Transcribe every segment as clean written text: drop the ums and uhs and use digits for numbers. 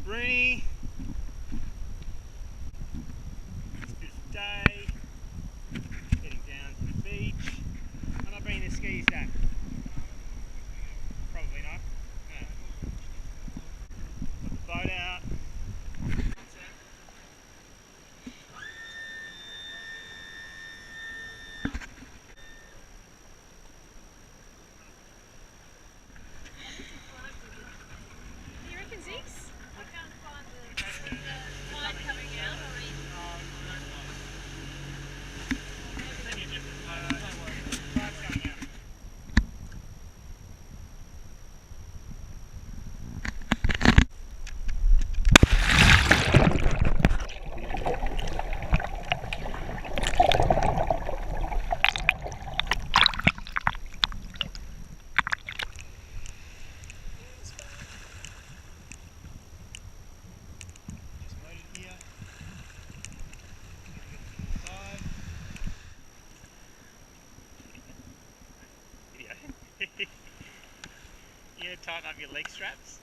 Bruni. It's a beautiful day. Heading down to the beach. I'm not bringing the skis back. Probably not. Yeah. Put the boat out. You reckon Zeeks? I can't find the line coming out. You gonna tighten up your leg straps?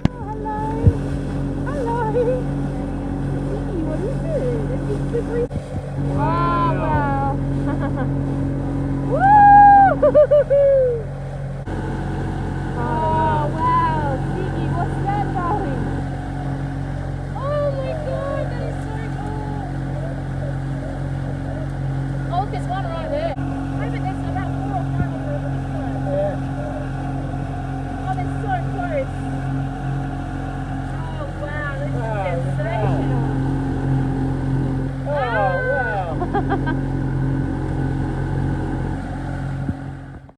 Hello. What is it? It's just